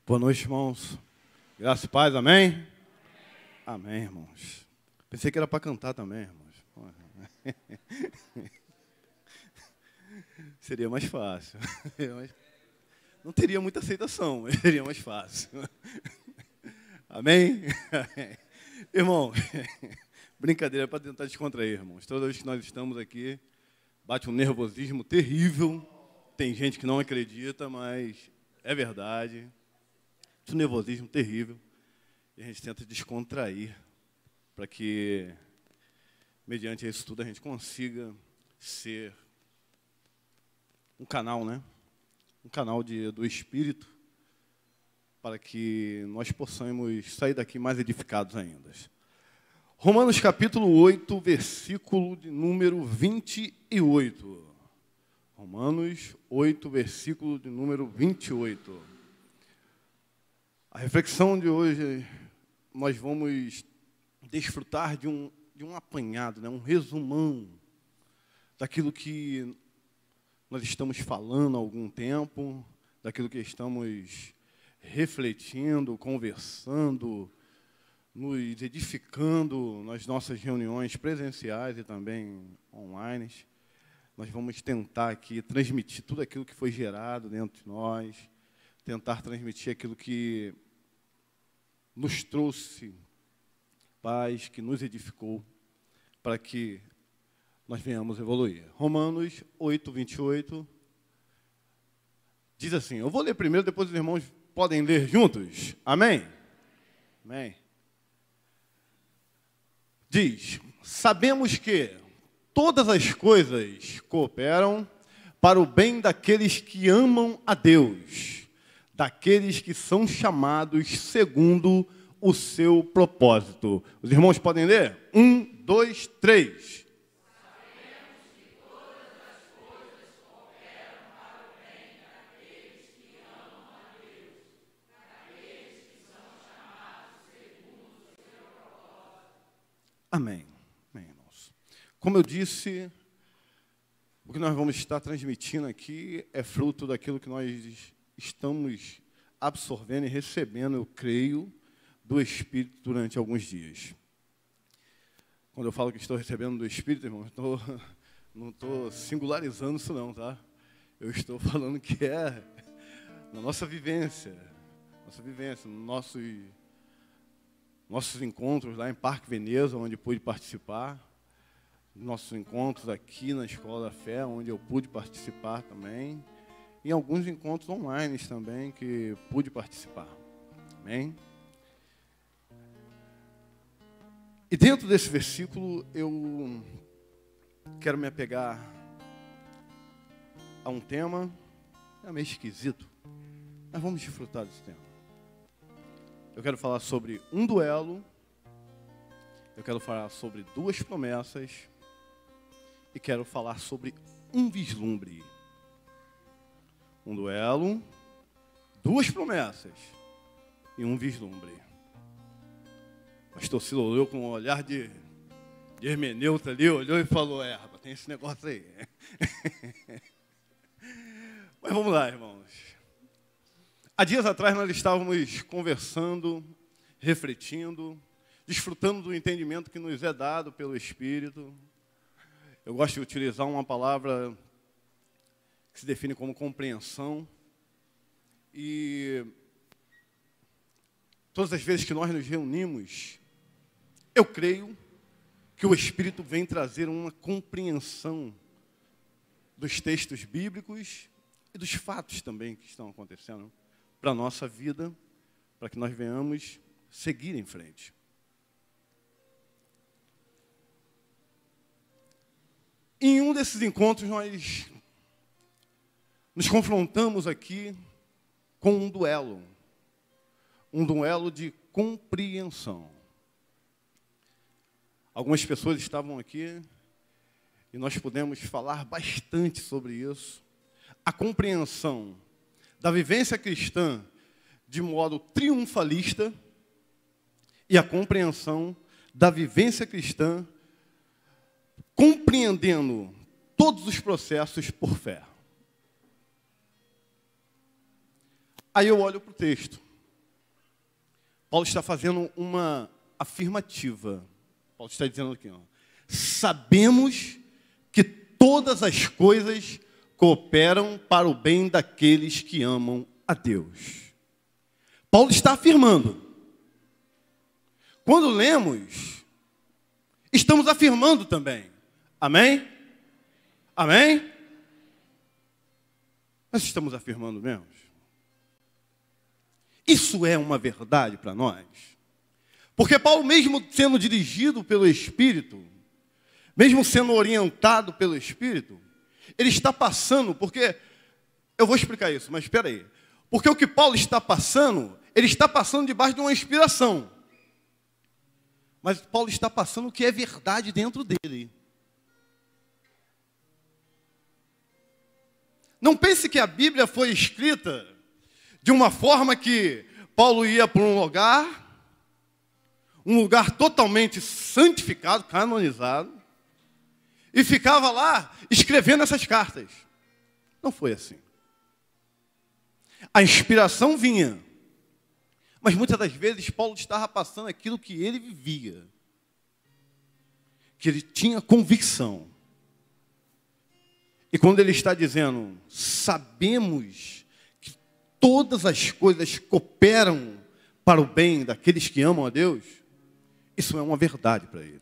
Boa noite, irmãos. Graça e paz, amém? Amém, irmãos. Pensei que era para cantar também, irmãos. Seria mais fácil. Não teria muita aceitação, mas seria mais fácil. Amém? Irmão, brincadeira para tentar descontrair, irmãos. Toda vez que nós estamos aqui, bate um nervosismo terrível. Tem gente que não acredita, mas é verdade. Um nervosismo terrível. E a gente tenta descontrair para que, mediante isso tudo, a gente consiga ser um canal, né? Um canal do Espírito, para que nós possamos sair daqui mais edificados ainda. Romanos capítulo 8, versículo de número 28. Romanos 8, versículo de número 28. A reflexão de hoje, nós vamos desfrutar de um apanhado, né? Um resumão daquilo que nós estamos falando há algum tempo, daquilo que estamos refletindo, conversando, nos edificando nas nossas reuniões presenciais e também online. Nós vamos tentar aqui transmitir tudo aquilo que foi gerado dentro de nós, tentar transmitir aquilo que nos trouxe paz, que nos edificou, para que nós venhamos evoluir. Romanos 8, 28, diz assim, eu vou ler primeiro, depois os irmãos podem ler juntos. Amém? Amém. Diz, sabemos que todas as coisas cooperam para o bem daqueles que amam a Deus, daqueles que são chamados segundo o seu propósito. Os irmãos podem ler? 1, 2, 3. Sabemos que todas as coisas cooperam para o bem daqueles que amam a Deus, daqueles que são chamados segundo o seu propósito. Amém. Amém, irmãos. Como eu disse, o que nós vamos estar transmitindo aqui é fruto daquilo que nós estamos absorvendo e recebendo, eu creio, do Espírito durante alguns dias. Quando eu falo que estou recebendo do Espírito, irmão, não estou singularizando isso não, tá? Eu estou falando que é na nossa vivência, nossos encontros lá em Parque Veneza, onde pude participar, nossos encontros aqui na Escola da Fé, onde eu pude participar também, e alguns encontros online também que pude participar. Amém? E dentro desse versículo eu quero me apegar a um tema, é meio esquisito, mas vamos desfrutar desse tema. Eu quero falar sobre um duelo, eu quero falar sobre duas promessas e quero falar sobre um vislumbre. Um duelo, duas promessas e um vislumbre. O pastor Cilo olhou com um olhar de hermeneuta ali, olhou e falou, rapaz, tem esse negócio aí. Mas vamos lá, irmãos. Há dias atrás nós estávamos conversando, refletindo, desfrutando do entendimento que nos é dado pelo Espírito. Eu gosto de utilizar uma palavra que se define como compreensão. E todas as vezes que nós nos reunimos, eu creio que o Espírito vem trazer uma compreensão dos textos bíblicos e dos fatos também que estão acontecendo para a nossa vida, para que nós venhamos seguir em frente. Em um desses encontros, nós nos confrontamos aqui com um duelo de compreensão. Algumas pessoas estavam aqui e nós pudemos falar bastante sobre isso. A compreensão da vivência cristã de modo triunfalista e a compreensão da vivência cristã compreendendo todos os processos por fé. Aí eu olho para o texto Paulo está fazendo uma afirmativa. Paulo está dizendo aqui, ó, sabemos que todas as coisas cooperam para o bem daqueles que amam a Deus. Paulo está afirmando. Quando lemos, estamos afirmando também. Amém? Amém? Nós estamos afirmando mesmo? Isso é uma verdade para nós? Porque Paulo, mesmo sendo dirigido pelo Espírito, mesmo sendo orientado pelo Espírito, ele está passando, porque, eu vou explicar isso, mas espera aí. Porque o que Paulo está passando, ele está passando debaixo de uma inspiração. Mas Paulo está passando o que é verdade dentro dele. Não pense que a Bíblia foi escrita de uma forma que Paulo ia para um lugar totalmente santificado, canonizado, e ficava lá escrevendo essas cartas. Não foi assim. A inspiração vinha, mas muitas das vezes Paulo estava passando aquilo que ele vivia, que ele tinha convicção. E quando ele está dizendo, sabemos que todas as coisas cooperam para o bem daqueles que amam a Deus, isso é uma verdade para ele.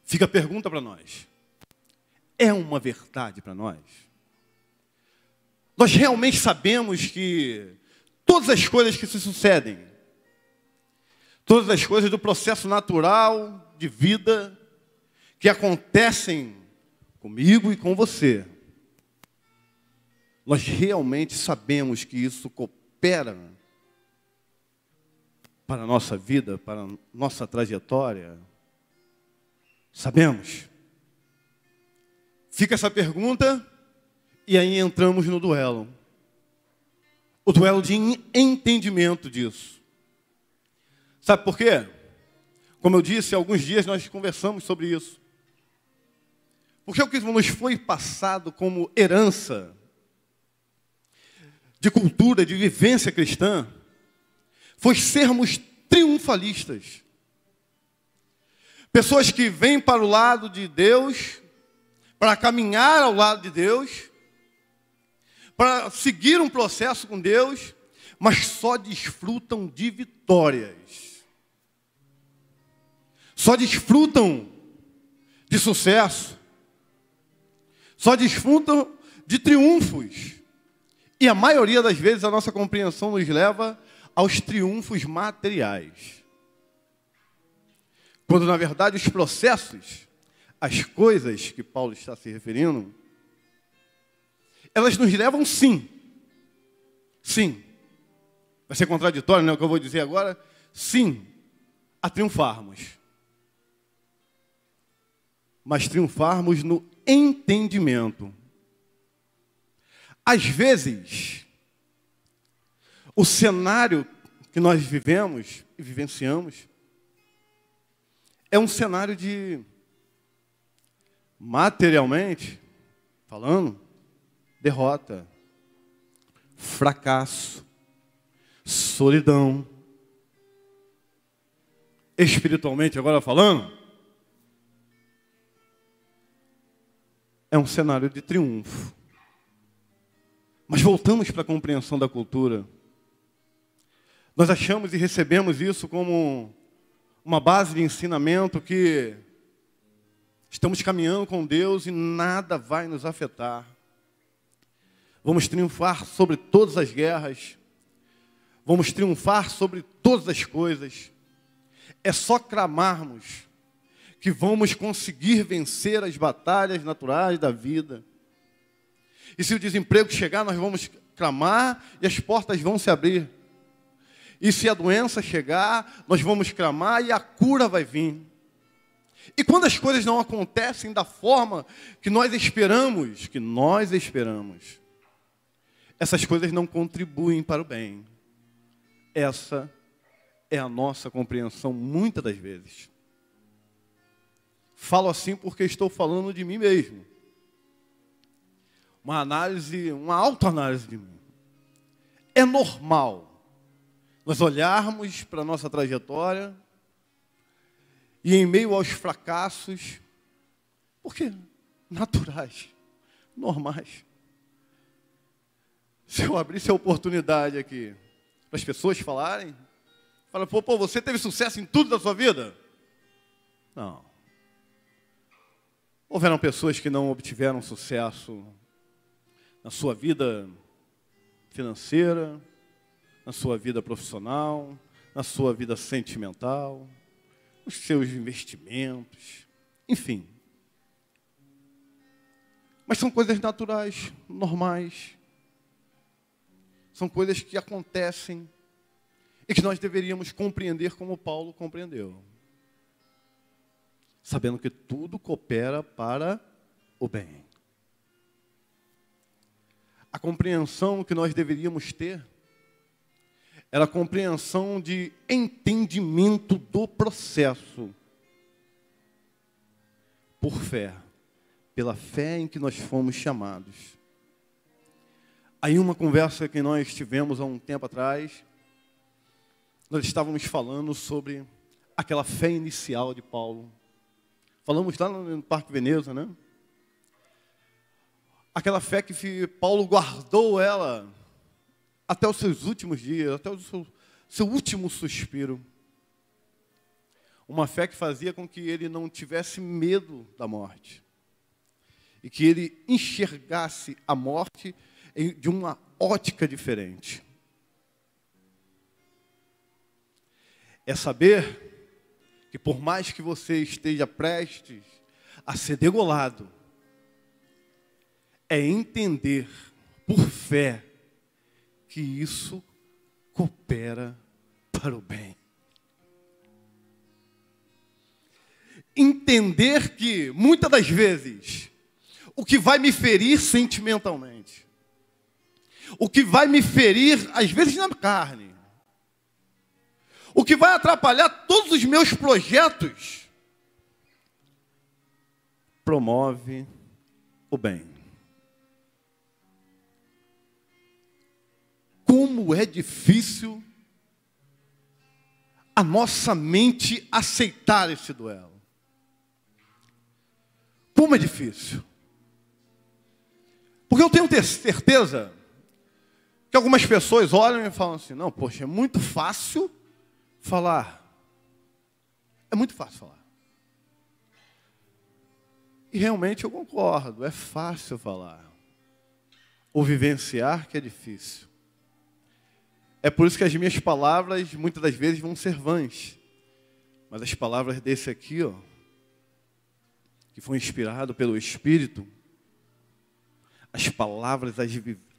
Fica a pergunta para nós. É uma verdade para nós? Nós realmente sabemos que todas as coisas que se sucedem, todas as coisas do processo natural de vida que acontecem comigo e com você, nós realmente sabemos que isso coopera para a nossa vida, para a nossa trajetória? Sabemos? Fica essa pergunta e aí entramos no duelo. O duelo de entendimento disso. Sabe por quê? Como eu disse, há alguns dias nós conversamos sobre isso. Porque o que nos foi passado como herança de cultura, de vivência cristã, foi sermos triunfalistas. Pessoas que vêm para o lado de Deus, para caminhar ao lado de Deus, para seguir um processo com Deus, mas só desfrutam de vitórias. Só desfrutam de sucesso. Só desfrutam de triunfos. E a maioria das vezes a nossa compreensão nos leva aos triunfos materiais. Quando, na verdade, os processos, as coisas que Paulo está se referindo, elas nos levam sim. Sim. Vai ser contraditório, né, o que eu vou dizer agora? Sim, a triunfarmos. Mas triunfarmos no entendimento. Às vezes, o cenário que nós vivemos e vivenciamos é um cenário de, materialmente falando, derrota, fracasso, solidão. Espiritualmente, agora falando, é um cenário de triunfo. Mas voltamos para a compreensão da cultura. Nós achamos e recebemos isso como uma base de ensinamento que estamos caminhando com Deus e nada vai nos afetar. Vamos triunfar sobre todas as guerras. Vamos triunfar sobre todas as coisas. É só clamarmos que vamos conseguir vencer as batalhas naturais da vida. E se o desemprego chegar, nós vamos clamar e as portas vão se abrir. E se a doença chegar, nós vamos clamar e a cura vai vir. E quando as coisas não acontecem da forma que nós esperamos, essas coisas não contribuem para o bem. Essa é a nossa compreensão muitas das vezes. Falo assim porque estou falando de mim mesmo. Uma autoanálise de mim. É normal nós olharmos para a nossa trajetória e em meio aos fracassos, por quê? Naturais, normais. Se eu abrisse a oportunidade aqui para as pessoas falarem, fala, pô, você teve sucesso em tudo da sua vida? Não. Houveram pessoas que não obtiveram sucesso na sua vida financeira, na sua vida profissional, na sua vida sentimental, nos seus investimentos, enfim. Mas são coisas naturais, normais. São coisas que acontecem e que nós deveríamos compreender como Paulo compreendeu. Sabendo que tudo coopera para o bem. A compreensão que nós deveríamos ter era a compreensão de entendimento do processo por fé, pela fé em que nós fomos chamados. Aí uma conversa que nós tivemos há um tempo atrás, nós estávamos falando sobre aquela fé inicial de Paulo. Falamos lá no Parque Veneza, né? Aquela fé que Paulo guardou ela até os seus últimos dias, até o seu último suspiro. Uma fé que fazia com que ele não tivesse medo da morte. E que ele enxergasse a morte de uma ótica diferente. É saber que por mais que você esteja prestes a ser degolado, é entender por fé que isso coopera para o bem. Entender que, muitas das vezes, o que vai me ferir sentimentalmente, o que vai me ferir, às vezes, na carne, o que vai atrapalhar todos os meus projetos, promove o bem. Como é difícil a nossa mente aceitar esse duelo. Como é difícil. Porque eu tenho certeza que algumas pessoas olham e falam assim, não, poxa, é muito fácil falar. É muito fácil falar. E realmente eu concordo, é fácil falar. O vivenciar que é difícil. É por isso que as minhas palavras, muitas das vezes, vão ser vãs. Mas as palavras desse aqui, ó, que foi inspirado pelo Espírito, as palavras,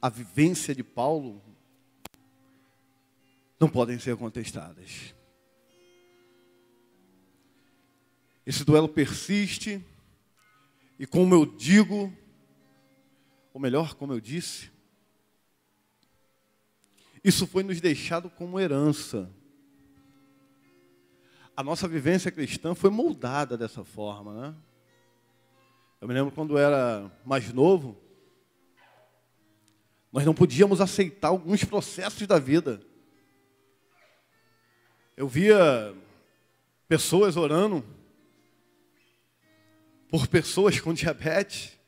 a vivência de Paulo, não podem ser contestadas. Esse duelo persiste, e como eu digo, ou melhor, como eu disse, isso foi nos deixado como herança. A nossa vivência cristã foi moldada dessa forma, né? Eu me lembro quando eu era mais novo, nós não podíamos aceitar alguns processos da vida. Eu via pessoas orando por pessoas com diabetes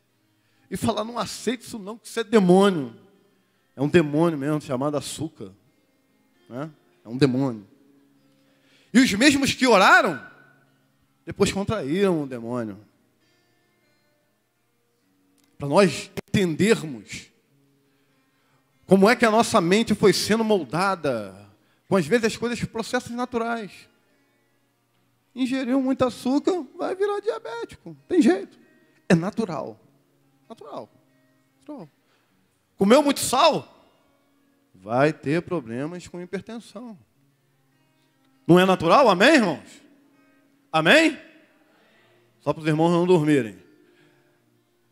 e falar, não aceito isso não, que isso é demônio. É um demônio mesmo, chamado açúcar. Né? É um demônio. E os mesmos que oraram, depois contraíram o demônio. Para nós entendermos como é que a nossa mente foi sendo moldada, com às vezes as coisas, processos naturais. Ingeriu muito açúcar, vai virar diabético. Tem jeito. É natural. Natural. Natural. Comeu muito sal, vai ter problemas com hipertensão. Não é natural? Amém, irmãos? Amém? Só para os irmãos não dormirem.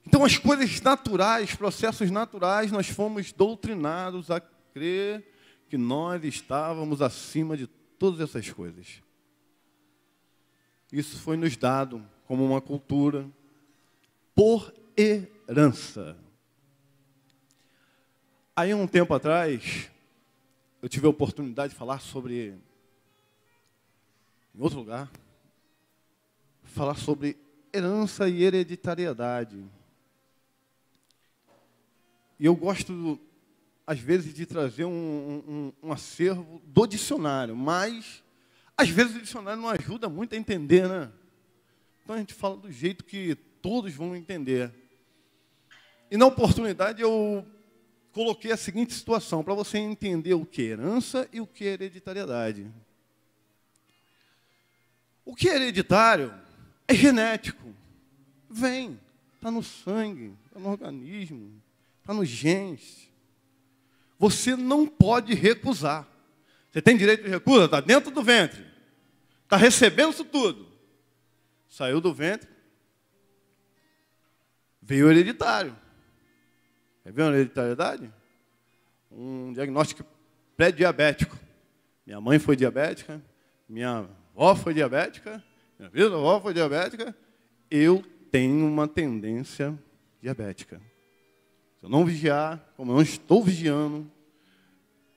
Então, as coisas naturais, processos naturais, nós fomos doutrinados a crer que nós estávamos acima de todas essas coisas. Isso foi nos dado como uma cultura por herança. Aí, um tempo atrás, eu tive a oportunidade de falar sobre, em outro lugar, falar sobre herança e hereditariedade. E eu gosto, às vezes, de trazer um acervo do dicionário, mas, às vezes, o dicionário não ajuda muito a entender, né? Então, a gente fala do jeito que todos vão entender. E, na oportunidade, eu coloquei a seguinte situação, para você entender o que é herança e o que é hereditariedade. O que é hereditário é genético. Vem, está no sangue, está no organismo, está nos genes. Você não pode recusar. Você tem direito de recusa? Está dentro do ventre. Está recebendo isso tudo. Saiu do ventre. Veio o hereditário. Quer ver uma hereditariedade? Um diagnóstico pré-diabético. Minha mãe foi diabética, minha avó foi diabética, minha bisavó foi diabética. Eu tenho uma tendência diabética. Se eu não vigiar, como eu não estou vigiando,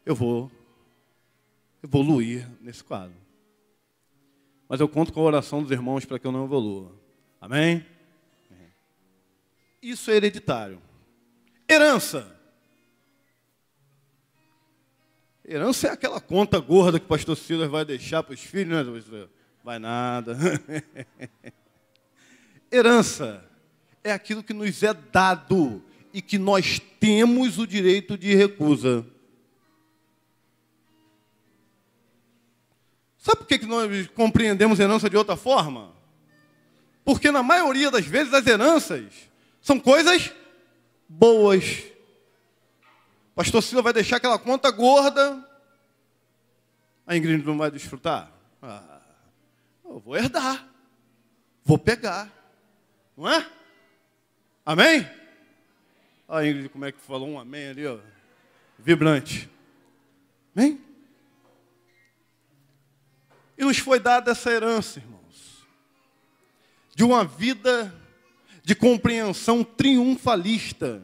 eu vou evoluir nesse quadro. Mas eu conto com a oração dos irmãos para que eu não evolua. Amém? Isso é hereditário. Herança. Herança é aquela conta gorda que o pastor Silas vai deixar para os filhos, né? Vai nada. Herança é aquilo que nos é dado e que nós temos o direito de recusa. Sabe por que nós compreendemos herança de outra forma? Porque na maioria das vezes as heranças são coisas boas. O pastor Silas vai deixar aquela conta gorda, a Ingrid não vai desfrutar. Eu vou herdar, vou pegar, não é? Amém? Olha a Ingrid como é que falou um amém ali, ó, vibrante. Amém? E nos foi dada essa herança, irmãos, de uma vida de compreensão triunfalista,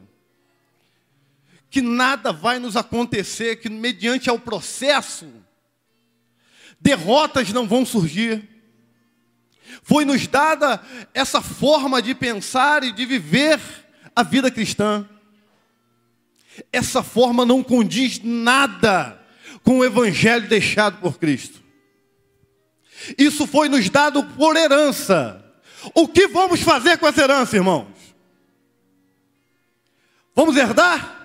que nada vai nos acontecer, que mediante ao processo, derrotas não vão surgir. Foi nos dada essa forma de pensar e de viver a vida cristã. Essa forma não condiz nada com o evangelho deixado por Cristo. Isso foi nos dado por herança. O que vamos fazer com essa herança, irmãos? Vamos herdar?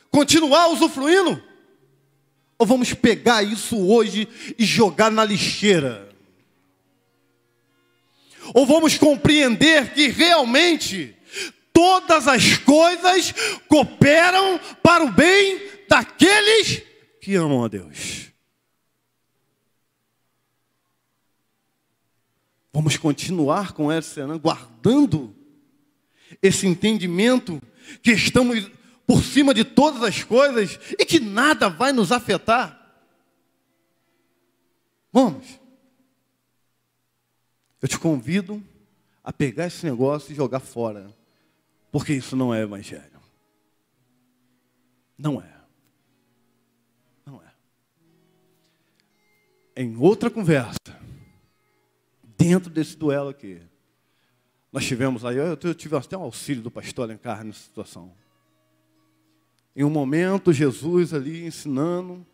Continuar usufruindo? Ou vamos pegar isso hoje e jogar na lixeira? Ou vamos compreender que realmente todas as coisas cooperam para o bem daqueles que amam a Deus? Vamos continuar com essa, guardando esse entendimento que estamos por cima de todas as coisas e que nada vai nos afetar? Vamos. Eu te convido a pegar esse negócio e jogar fora, porque isso não é evangelho. Não é. Não é. Em outra conversa, dentro desse duelo aqui, nós tivemos aí, eu tive até um auxílio do pastor Alencar nessa situação. Em um momento, Jesus ali ensinando,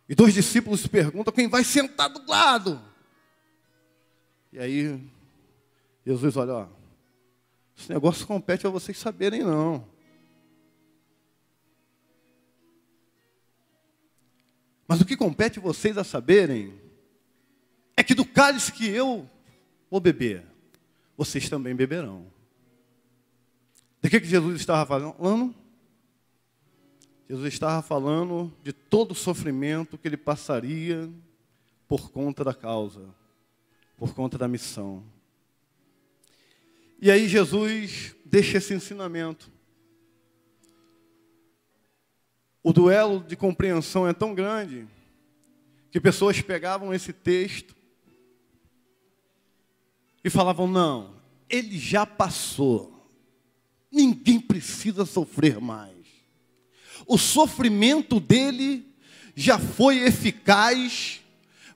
e dois discípulos se perguntam quem vai sentar do lado. E aí, Jesus olha, ó, esse negócio compete a vocês saberem não. Mas o que compete vocês a saberem é que do cálice que eu vou beber, vocês também beberão. De que Jesus estava falando? Jesus estava falando de todo o sofrimento que ele passaria por conta da causa, por conta da missão. E aí Jesus deixa esse ensinamento. O duelo de compreensão é tão grande que pessoas pegavam esse texto e falavam, não, ele já passou, ninguém precisa sofrer mais. O sofrimento dele já foi eficaz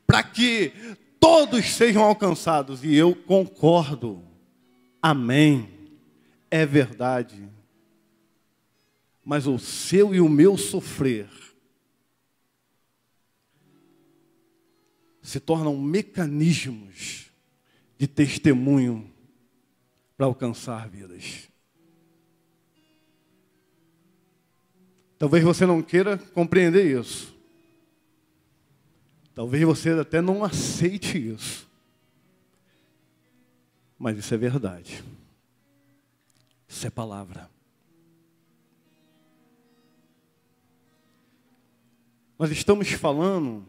para que todos sejam alcançados. E eu concordo. Amém. É verdade. Mas o seu e o meu sofrer se tornam mecanismos de testemunho para alcançar vidas. Talvez você não queira compreender isso. Talvez você até não aceite isso. Mas isso é verdade. Isso é palavra. Nós estamos falando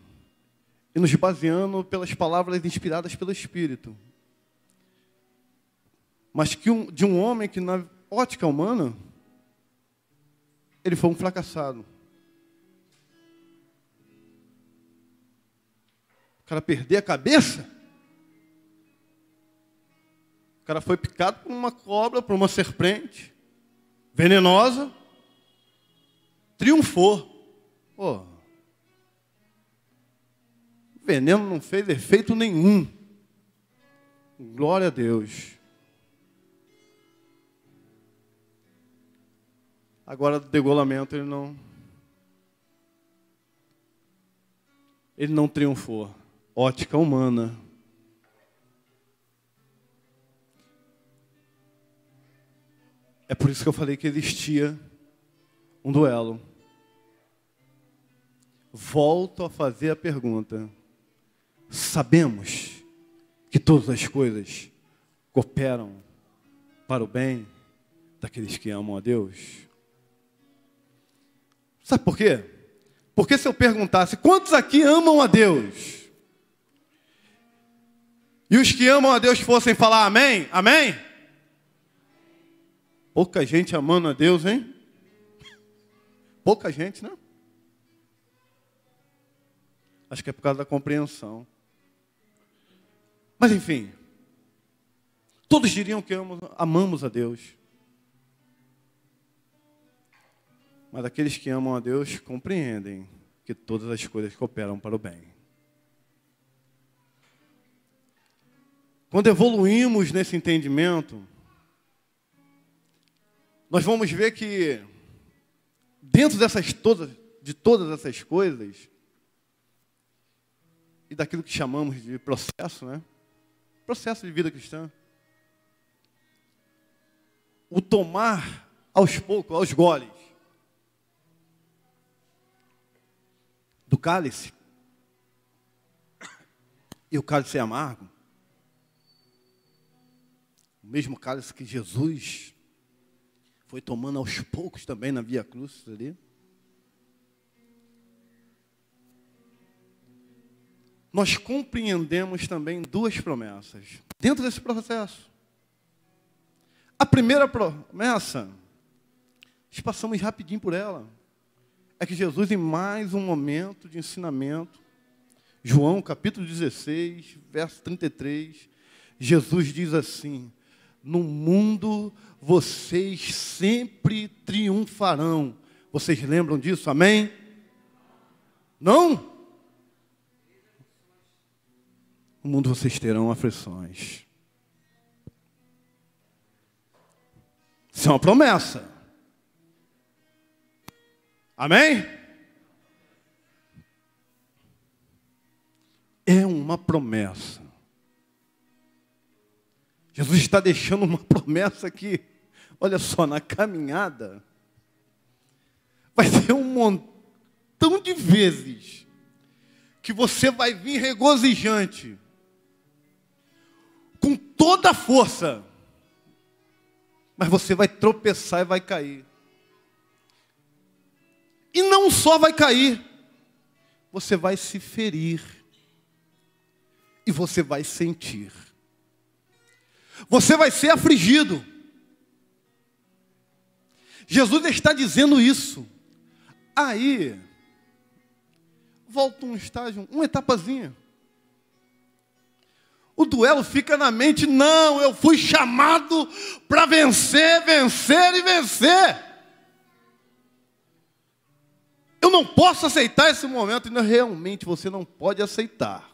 e nos baseando pelas palavras inspiradas pelo Espírito. Mas de um homem que, na ótica humana, ele foi um fracassado. O cara perdeu a cabeça. O cara foi picado por uma cobra, por uma serpente venenosa. Triunfou. Pô, o veneno não fez efeito nenhum. Glória a Deus. Agora, do degolamento, ele não triunfou. Ótica humana. É por isso que eu falei que existia um duelo. Volto a fazer a pergunta. Sabemos que todas as coisas cooperam para o bem daqueles que amam a Deus? Sabe por quê? Porque se eu perguntasse, quantos aqui amam a Deus? E os que amam a Deus fossem falar amém? Amém? Pouca gente amando a Deus, hein? Pouca gente, né? Acho que é por causa da compreensão. Mas enfim, todos diriam que amamos a Deus. Mas aqueles que amam a Deus compreendem que todas as coisas cooperam para o bem. Quando evoluímos nesse entendimento, nós vamos ver que dentro de todas essas coisas, e daquilo que chamamos de processo, né? Processo de vida cristã, o tomar aos poucos, aos goles, do cálice, e o cálice é amargo, o mesmo cálice que Jesus foi tomando aos poucos também na Via Crucis ali. Nós compreendemos também duas promessas dentro desse processo. A primeira promessa, nós passamos rapidinho por ela, é que Jesus, em mais um momento de ensinamento, João capítulo 16, verso 33, Jesus diz assim: no mundo vocês sempre triunfarão. Vocês lembram disso? Amém? Não? No mundo vocês terão aflições. Isso é uma promessa. Amém? É uma promessa. Jesus está deixando uma promessa aqui. Olha só, na caminhada, vai ter um montão de vezes que você vai vir regozijante, com toda a força, mas você vai tropeçar e vai cair. E não só vai cair, você vai se ferir. E você vai sentir. Você vai ser afligido. Jesus está dizendo isso. Aí, volta um estágio, uma etapazinha. O duelo fica na mente. Não, eu fui chamado para vencer, vencer e vencer. Eu não posso aceitar esse momento. E realmente você não pode aceitar.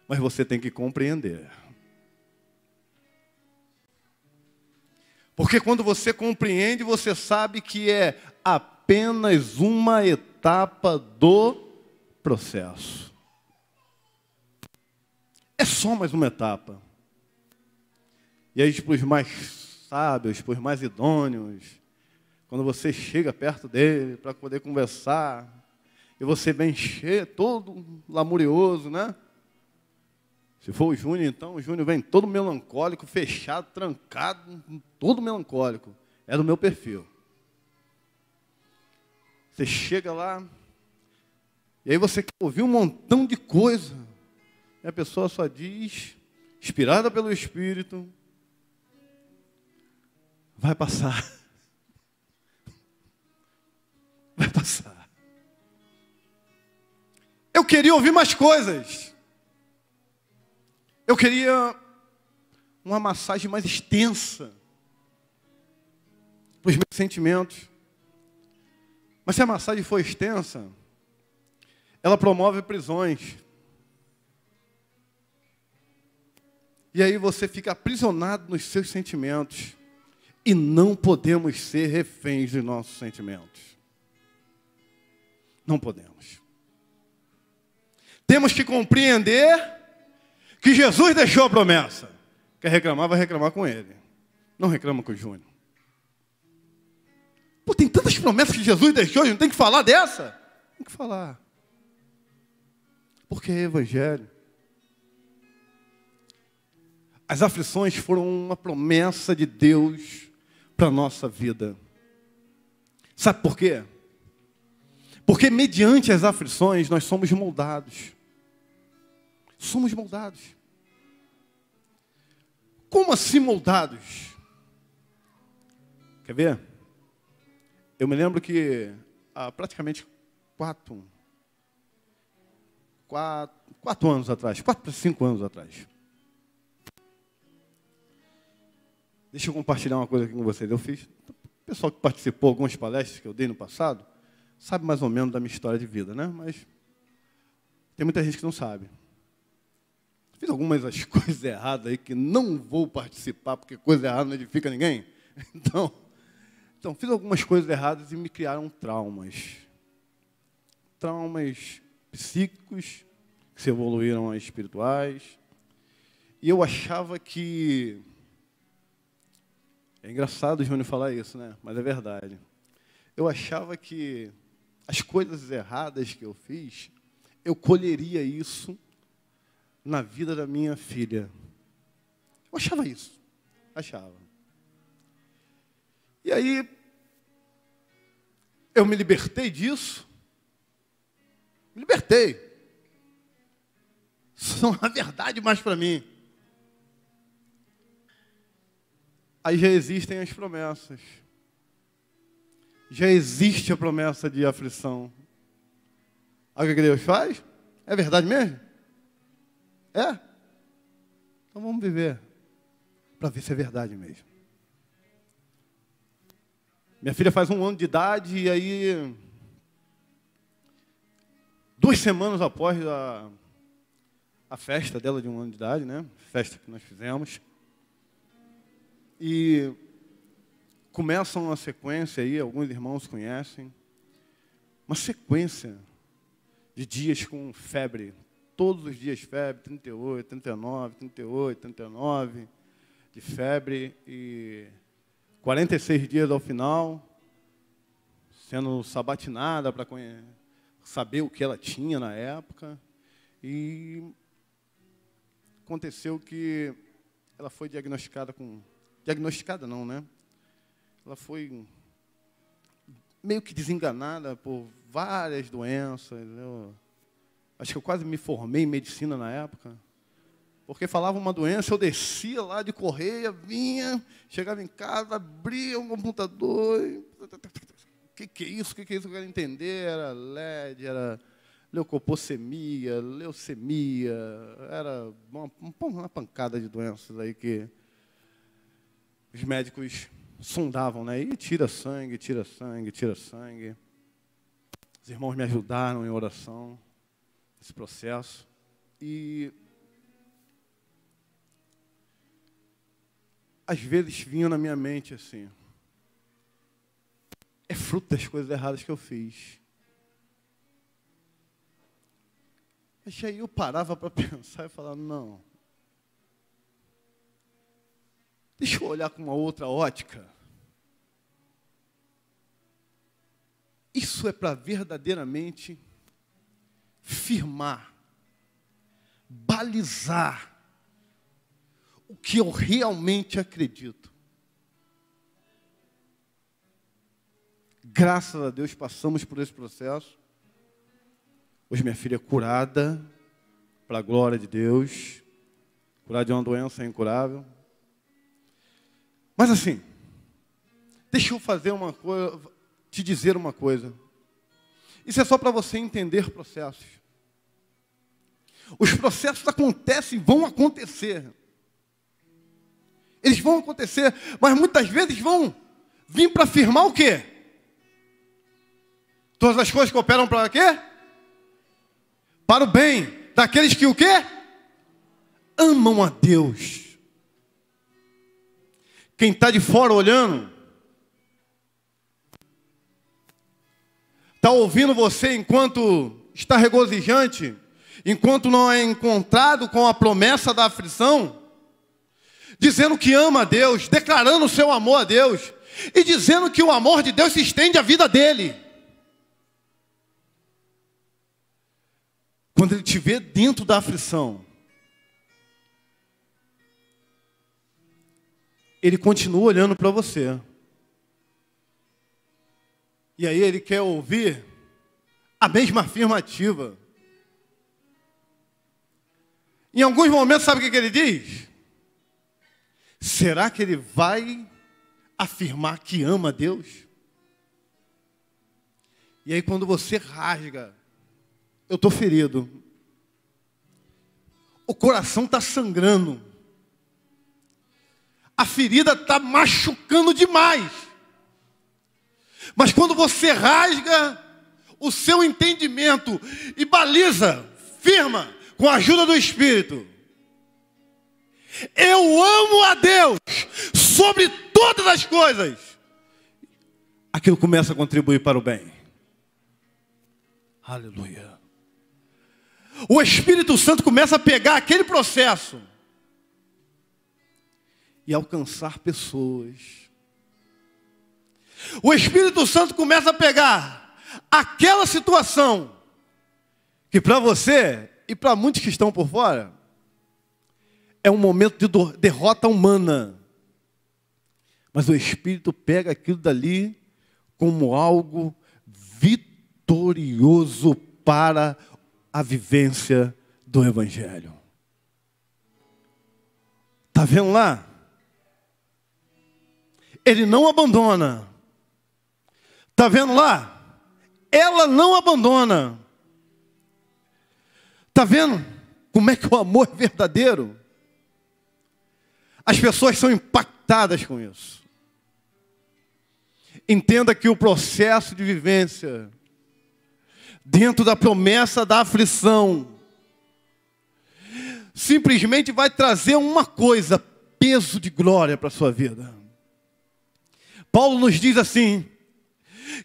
Mas você tem que compreender. Porque quando você compreende, você sabe que é apenas uma etapa do processo. É só mais uma etapa. E aí, para os mais sábios, para os mais idôneos, quando você chega perto dele para poder conversar, e você vem cheio, todo lamurioso, né? Se for o Júnior, então, o Júnior vem todo melancólico, fechado, trancado, todo melancólico. É do meu perfil. Você chega lá, e aí você quer ouvir um montão de coisa. E a pessoa só diz, inspirada pelo Espírito, vai passar. Vai passar. Eu queria ouvir mais coisas. Eu queria uma massagem mais extensa para os meus sentimentos. Mas se a massagem for extensa, ela promove prisões. E aí você fica aprisionado nos seus sentimentos. E não podemos ser reféns dos nossos sentimentos. Não podemos. Temos que compreender que Jesus deixou a promessa. Quer reclamar, vai reclamar com ele. Não reclama com o Júnior. Pô, tem tantas promessas que Jesus deixou, a gente tem que falar dessa? Tem que falar. Porque é evangelho. As aflições foram uma promessa de Deus para a nossa vida. Sabe por quê? Porque mediante as aflições nós somos moldados. Somos moldados. Como assim moldados? Quer ver? Eu me lembro que há praticamente 4 anos atrás, 4 para 5 anos atrás. Deixa eu compartilhar uma coisa aqui com vocês. Eu fiz, o pessoal que participou de algumas palestras que eu dei no passado, sabe mais ou menos da minha história de vida, né? Mas tem muita gente que não sabe. Fiz algumas das coisas erradas aí que não vou participar, porque coisa errada não edifica ninguém. Então, fiz algumas coisas erradas e me criaram traumas. Traumas psíquicos, que se evoluíram a espirituais. E eu achava que... É engraçado o Júnior falar isso, né? Mas é verdade. Eu achava que as coisas erradas que eu fiz, eu colheria isso na vida da minha filha. Eu achava isso. Achava. E aí, eu me libertei disso. Me libertei. Isso não é verdade mais para mim. Aí já existem as promessas. Já existe a promessa de aflição. Olha o que Deus faz? É verdade mesmo? É? Então vamos viver. Para ver se é verdade mesmo. Minha filha faz 1 ano de idade e aí... 2 semanas após a festa dela de 1 ano de idade, né? Festa que nós fizemos. E começa uma sequência aí, alguns irmãos conhecem, uma sequência de dias com febre. Todos os dias febre, 38, 39, 38, 39 de febre. E 46 dias ao final, sendo sabatinada para saber o que ela tinha na época. E aconteceu que ela foi diagnosticada com... Diagnosticada não, né? Ela foi meio que desenganada por várias doenças. Acho que eu quase me formei em medicina na época. Porque falava uma doença, eu descia lá de correia, vinha, chegava em casa, abria um computador. O que é isso? O que é isso que eu quero entender? Era LED, era leucopocemia, leucemia, era uma pancada de doenças aí que os médicos sondavam, né? E tira sangue, tira sangue, tira sangue. Os irmãos me ajudaram em oração, nesse processo. E às vezes vinha na minha mente assim, é fruto das coisas erradas que eu fiz. Mas aí eu parava para pensar e falava, não. Deixa eu olhar com uma outra ótica. Isso é para verdadeiramente firmar, balizar o que eu realmente acredito. Graças a Deus passamos por esse processo. Hoje minha filha é curada, para a glória de Deus, curada de uma doença incurável. Mas assim, deixa eu fazer uma coisa, te dizer uma coisa. Isso é só para você entender processos. Os processos acontecem, vão acontecer. Eles vão acontecer, mas muitas vezes vão vir para afirmar o quê? Todas as coisas cooperam para quê? Para o bem daqueles que o quê? Amam a Deus. Quem está de fora olhando, está ouvindo você enquanto está regozijante, enquanto não é encontrado com a promessa da aflição, dizendo que ama a Deus, declarando o seu amor a Deus, e dizendo que o amor de Deus se estende à vida dele. Quando ele te vê dentro da aflição, ele continua olhando para você. E aí ele quer ouvir a mesma afirmativa. Em alguns momentos, sabe o que ele diz? Será que ele vai afirmar que ama a Deus? E aí quando você rasga, eu estou ferido, o coração está sangrando, a ferida está machucando demais. Mas quando você rasga o seu entendimento e baliza, firma, com a ajuda do Espírito, eu amo a Deus sobre todas as coisas, aquilo começa a contribuir para o bem. Aleluia. O Espírito Santo começa a pegar aquele processo e alcançar pessoas. O Espírito Santo começa a pegar aquela situação que para você e para muitos que estão por fora é um momento de derrota humana. Mas o Espírito pega aquilo dali como algo vitorioso para a vivência do Evangelho. Está vendo lá? Ele não abandona. Está vendo lá? Ela não abandona. Está vendo como é que o amor é verdadeiro? As pessoas são impactadas com isso. Entenda que o processo de vivência dentro da promessa da aflição simplesmente vai trazer uma coisa, peso de glória para a sua vida. Paulo nos diz assim,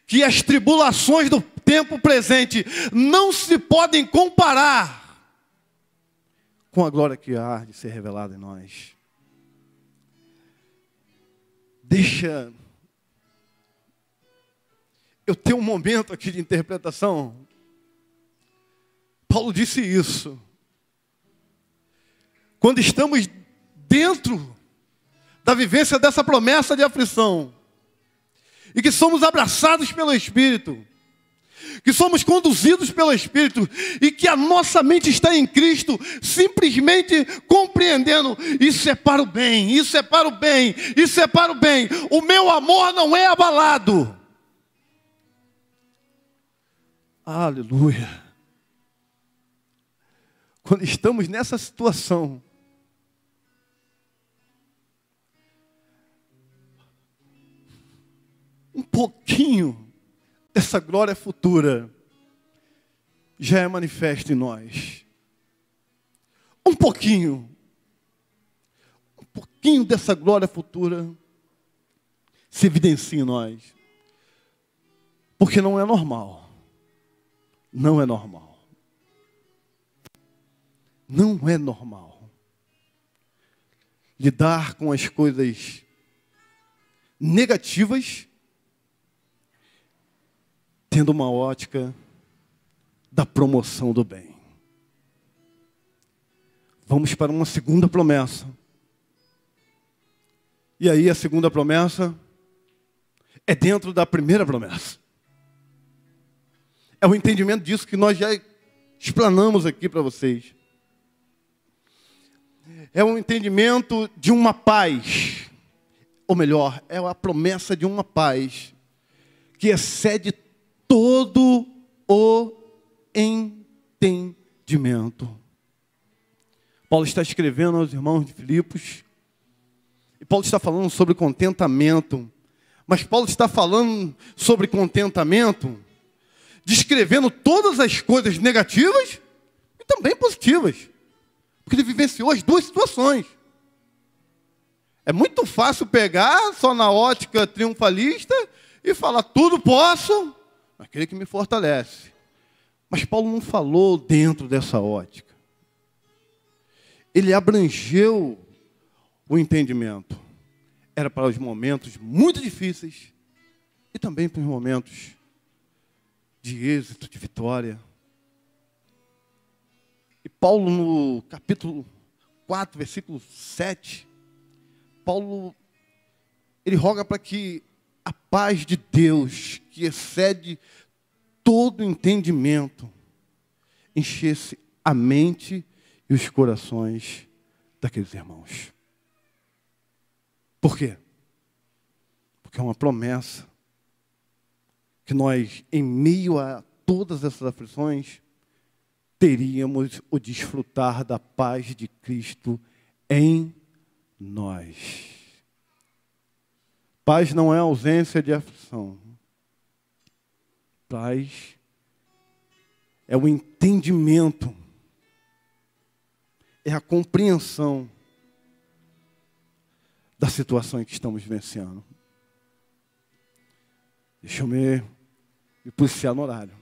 que as tribulações do tempo presente não se podem comparar com a glória que há de ser revelada em nós. Deixa eu ter um momento aqui de interpretação. Paulo disse isso. Quando estamos dentro da vivência dessa promessa de aflição, e que somos abraçados pelo Espírito, que somos conduzidos pelo Espírito, e que a nossa mente está em Cristo, simplesmente compreendendo, isso é para o bem, isso é para o bem, isso é para o bem, o meu amor não é abalado. Aleluia. Quando estamos nessa situação, um pouquinho dessa glória futura já é manifesto em nós. Um pouquinho dessa glória futura se evidencia em nós. Porque não é normal. Não é normal. Não é normal lidar com as coisas negativas tendo uma ótica da promoção do bem. Vamos para uma segunda promessa. E aí a segunda promessa é dentro da primeira promessa. É o entendimento disso que nós já explanamos aqui para vocês. É um entendimento de uma paz. Ou melhor, é a promessa de uma paz que excede todo o entendimento. Paulo está escrevendo aos irmãos de Filipos. E Paulo está falando sobre contentamento. Mas Paulo está falando sobre contentamento, descrevendo todas as coisas negativas e também positivas. Porque ele vivenciou as duas situações. É muito fácil pegar só na ótica triunfalista e falar, tudo posso, naquele que me fortalece. Mas Paulo não falou dentro dessa ótica. Ele abrangeu o entendimento. Era para os momentos muito difíceis e também para os momentos de êxito, de vitória. E Paulo, no capítulo 4, versículo 7, Paulo, ele roga para que a paz de Deus, que excede todo entendimento, enchesse a mente e os corações daqueles irmãos. Por quê? Porque é uma promessa que nós, em meio a todas essas aflições, teríamos o desfrutar da paz de Cristo em nós. Paz não é ausência de aflição. Paz é o entendimento, é a compreensão da situação em que estamos vivenciando. Deixa eu me policiar no horário.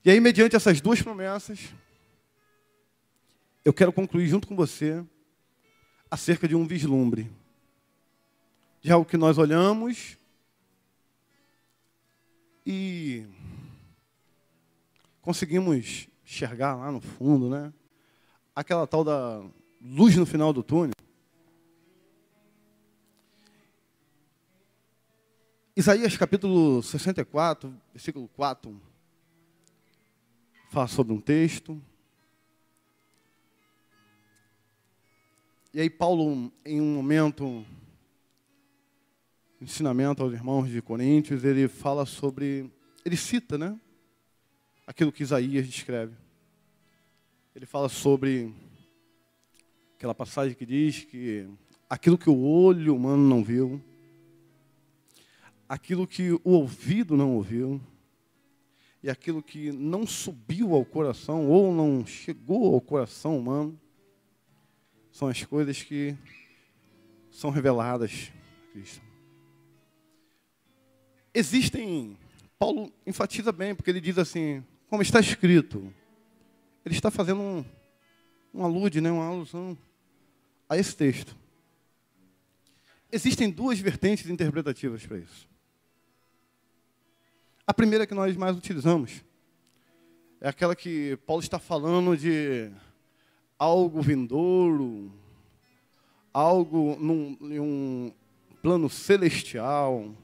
E aí, mediante essas duas promessas, eu quero concluir junto com você acerca de um vislumbre. De algo que nós olhamos e conseguimos enxergar lá no fundo, né? Aquela tal da luz no final do túnel. Isaías capítulo 64, versículo 4, fala sobre um texto. E aí Paulo, em um momento, ensinamento aos irmãos de Coríntios, ele fala sobre, ele cita, né? Aquilo que Isaías descreve. Ele fala sobre aquela passagem que diz que aquilo que o olho humano não viu, aquilo que o ouvido não ouviu, e aquilo que não subiu ao coração ou não chegou ao coração humano, são as coisas que são reveladas a Cristo. Existem, Paulo enfatiza bem, porque ele diz assim, como está escrito, ele está fazendo uma alusão a esse texto. Existem duas vertentes interpretativas para isso. A primeira que nós mais utilizamos é aquela que Paulo está falando de algo vindouro, algo em um plano celestial,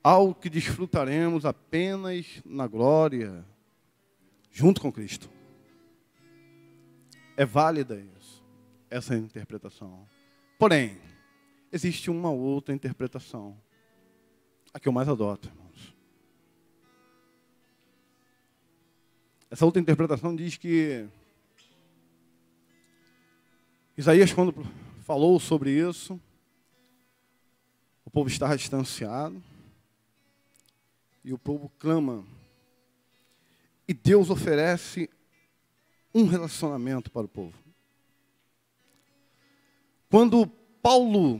algo que desfrutaremos apenas na glória, junto com Cristo. É válida isso, essa interpretação. Porém, existe uma outra interpretação, a que eu mais adoto, irmãos. Essa outra interpretação diz que Isaías, quando falou sobre isso, o povo estava distanciado, e o povo clama. E Deus oferece um relacionamento para o povo. Quando Paulo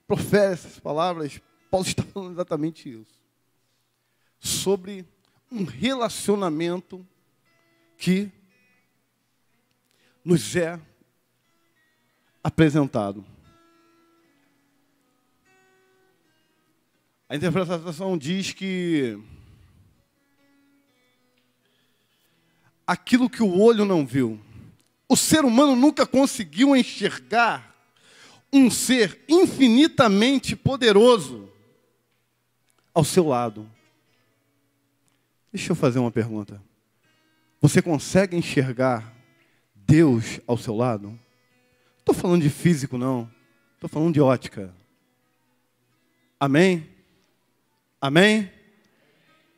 profere essas palavras, Paulo está falando exatamente isso. Sobre um relacionamento que nos é apresentado. A interpretação diz que aquilo que o olho não viu, o ser humano nunca conseguiu enxergar um ser infinitamente poderoso ao seu lado. Deixa eu fazer uma pergunta. Você consegue enxergar Deus ao seu lado? Não estou falando de físico, não. Estou falando de ótica. Amém? Amém?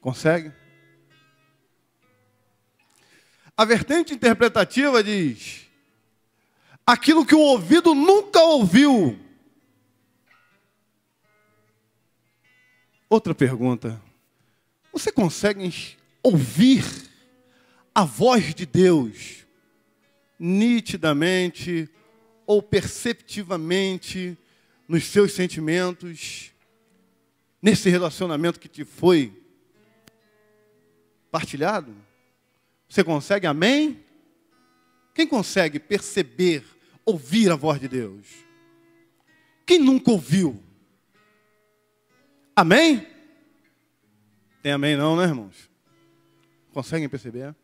Consegue? A vertente interpretativa diz: aquilo que o ouvido nunca ouviu. Outra pergunta. Você consegue ouvir a voz de Deus nitidamente ou perceptivamente nos seus sentimentos, nesse relacionamento que te foi partilhado? Você consegue, amém? Quem consegue perceber, ouvir a voz de Deus? Quem nunca ouviu? Amém? Tem amém não, né, irmãos? Conseguem perceber?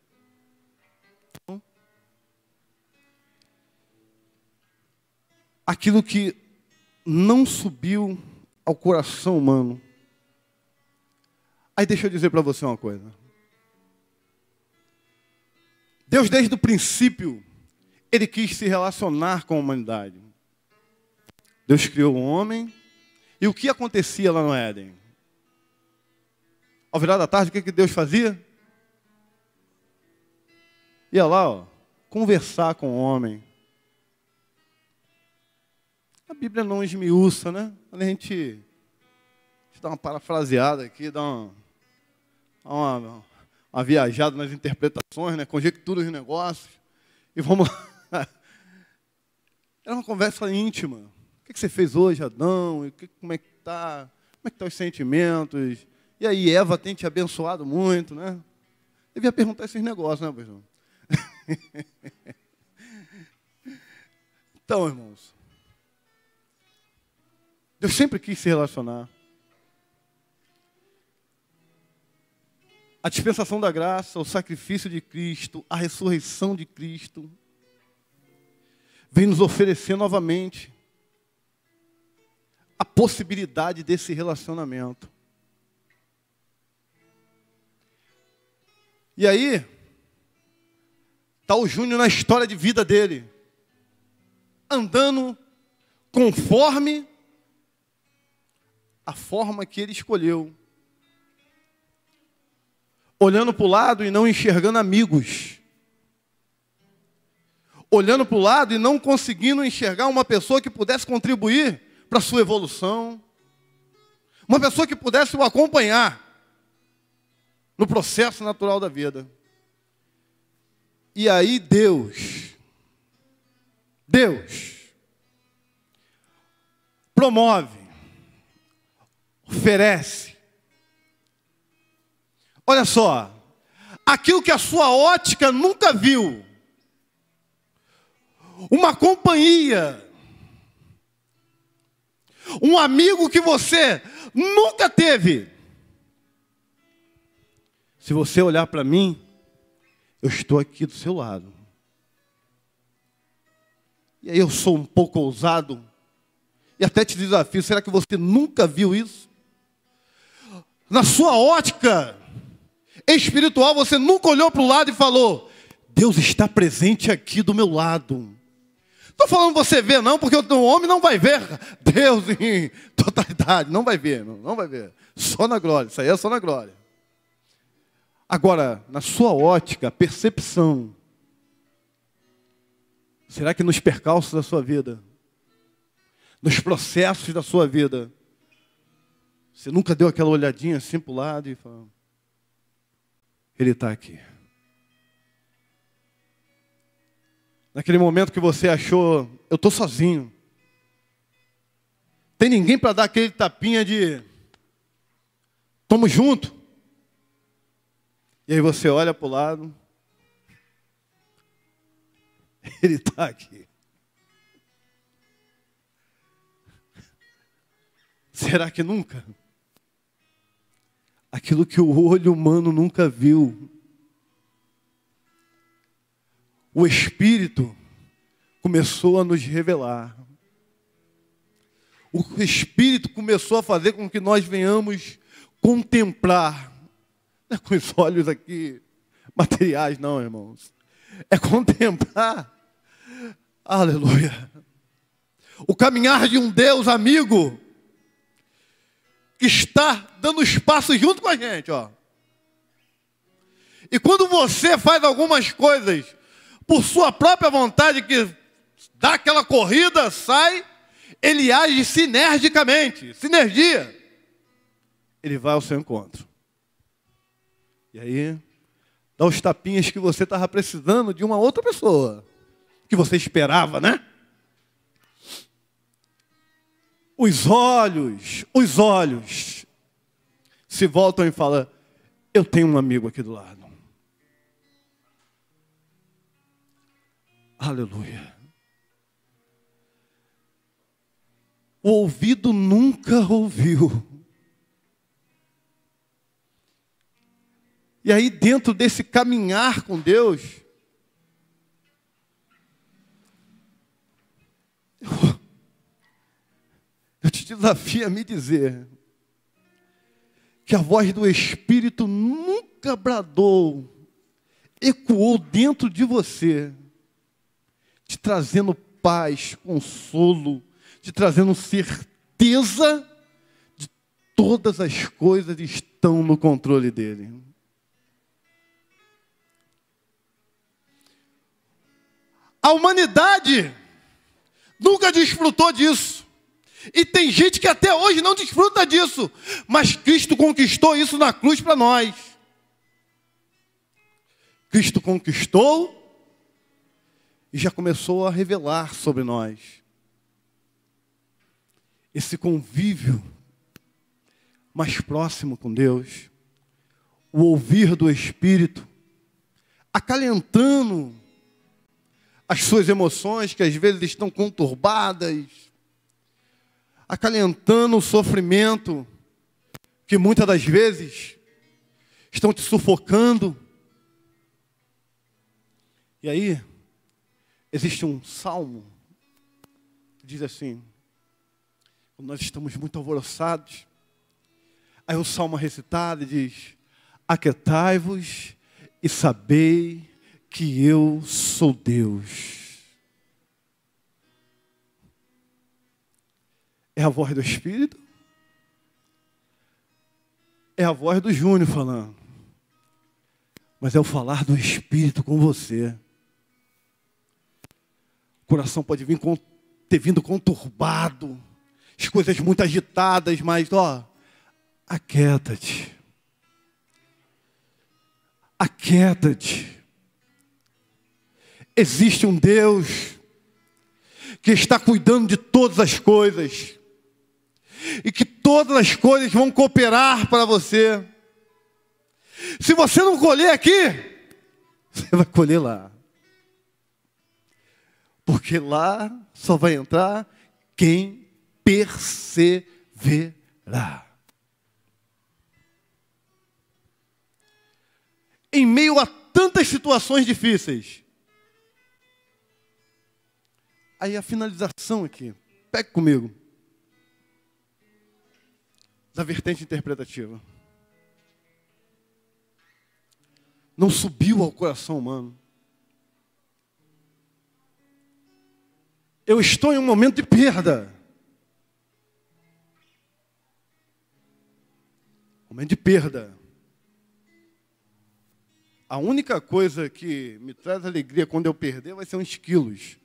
Aquilo que não subiu ao coração humano. Aí deixa eu dizer para você uma coisa. Deus, desde o princípio, Ele quis se relacionar com a humanidade. Deus criou o homem. E o que acontecia lá no Éden? Ao virar da tarde, o que Deus fazia? Ia lá, conversar com o homem. A Bíblia não esmiuça, né? A gente dá uma parafraseada aqui, dá uma viajada nas interpretações, né? Conjecturas de negócios. E vamos lá. Era uma conversa íntima. O que você fez hoje, Adão? Como é que está? Como é que estão os sentimentos? E aí, Eva tem te abençoado muito, né? Devia perguntar esses negócios, né, pastor? Então, irmãos, Deus sempre quis se relacionar. A dispensação da graça, o sacrifício de Cristo, a ressurreição de Cristo, vem nos oferecer novamente a possibilidade desse relacionamento. E aí, está o Júnior na história de vida dele, andando conforme a forma que ele escolheu. Olhando para o lado e não enxergando amigos. Olhando para o lado e não conseguindo enxergar uma pessoa que pudesse contribuir para a sua evolução. Uma pessoa que pudesse o acompanhar no processo natural da vida. E aí Deus promove, oferece. Olha só, aquilo que a sua ótica nunca viu, uma companhia, um amigo que você nunca teve. Se você olhar para mim, eu estou aqui do seu lado. E aí eu sou um pouco ousado e até te desafio, será que você nunca viu isso? Na sua ótica espiritual, você nunca olhou para o lado e falou: Deus está presente aqui do meu lado. Estou falando você ver não, porque o homem não vai ver Deus em totalidade. Não vai ver, não vai ver. Só na glória, isso aí é só na glória. Agora, na sua ótica, percepção, será que nos percalços da sua vida, nos processos da sua vida, Você nunca deu aquela olhadinha assim para o lado e falou, ele está aqui. Naquele momento que você achou, eu estou sozinho. Tem ninguém para dar aquele tapinha de, tamo junto. E aí você olha para o lado, ele está aqui. Será que nunca? Aquilo que o olho humano nunca viu. O Espírito começou a nos revelar. O Espírito começou a fazer com que nós venhamos contemplar. Não é com os olhos aqui materiais, não, irmãos. É contemplar. Aleluia. O caminhar de um Deus amigo que está dando espaço junto com a gente, ó. E quando você faz algumas coisas por sua própria vontade, que dá aquela corrida, sai, ele age sinergicamente, sinergia. Ele vai ao seu encontro. E aí, dá os tapinhas que você estava precisando de uma outra pessoa, que você esperava, né? Os olhos se voltam e falam, eu tenho um amigo aqui do lado. Aleluia. O ouvido nunca ouviu. E aí, dentro desse caminhar com Deus, eu te desafio a me dizer que a voz do Espírito nunca bradou, ecoou dentro de você, te trazendo paz, consolo, te trazendo certeza de todas as coisas estão no controle dele. A humanidade nunca desfrutou disso. E tem gente que até hoje não desfruta disso. Mas Cristo conquistou isso na cruz para nós. Cristo conquistou e já começou a revelar sobre nós. Esse convívio mais próximo com Deus. O ouvir do Espírito. Acalentando as suas emoções que às vezes estão conturbadas. Acalentando o sofrimento que muitas das vezes estão te sufocando. E aí, existe um salmo que diz assim, quando nós estamos muito alvoroçados, aí o salmo é recitado e diz, aquietai-vos e sabei que eu sou Deus. É a voz do Espírito? É a voz do Júnior falando. Mas é o falar do Espírito com você. O coração pode ter vindo conturbado, as coisas muito agitadas, mas, aquieta-te. Aquieta-te. Existe um Deus que está cuidando de todas as coisas. E que todas as coisas vão cooperar para você. Se você não colher aqui, você vai colher lá. Porque lá só vai entrar quem perseverar. Em meio a tantas situações difíceis. Aí a finalização aqui. Pegue comigo. Da vertente interpretativa. Não subiu ao coração humano. Eu estou em um momento de perda. Momento de perda. A única coisa que me traz alegria quando eu perder vai ser uns quilos.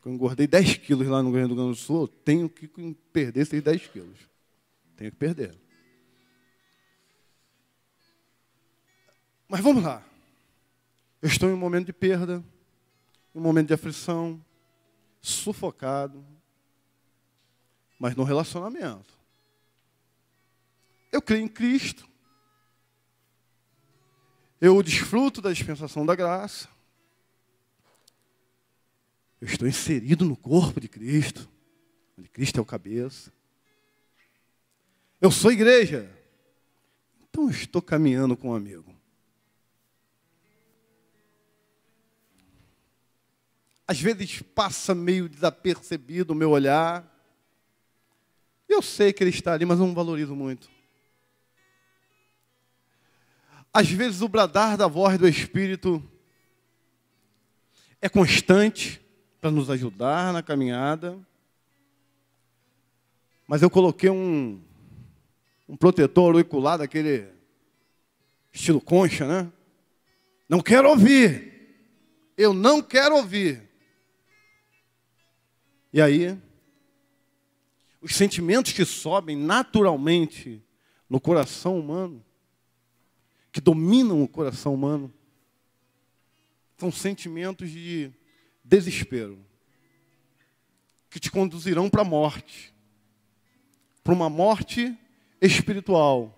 Eu engordei 10 quilos lá no Rio Grande do Sul, eu tenho que perder esses 10 quilos. Tenho que perder. Mas vamos lá. Eu estou em um momento de perda, em um momento de aflição, sufocado, mas no relacionamento. Eu creio em Cristo. Eu desfruto da dispensação da graça. Eu estou inserido no corpo de Cristo, onde Cristo é o cabeça. Eu sou igreja. Então eu estou caminhando com um amigo. Às vezes passa meio desapercebido o meu olhar. Eu sei que ele está ali, mas eu não valorizo muito. Às vezes o bradar da voz do Espírito é constante para nos ajudar na caminhada. Mas eu coloquei um protetor auricular daquele estilo concha, né? Não quero ouvir. Eu não quero ouvir. E aí, os sentimentos que sobem naturalmente no coração humano, que dominam o coração humano, são sentimentos de desespero, que te conduzirão para a morte, para uma morte espiritual,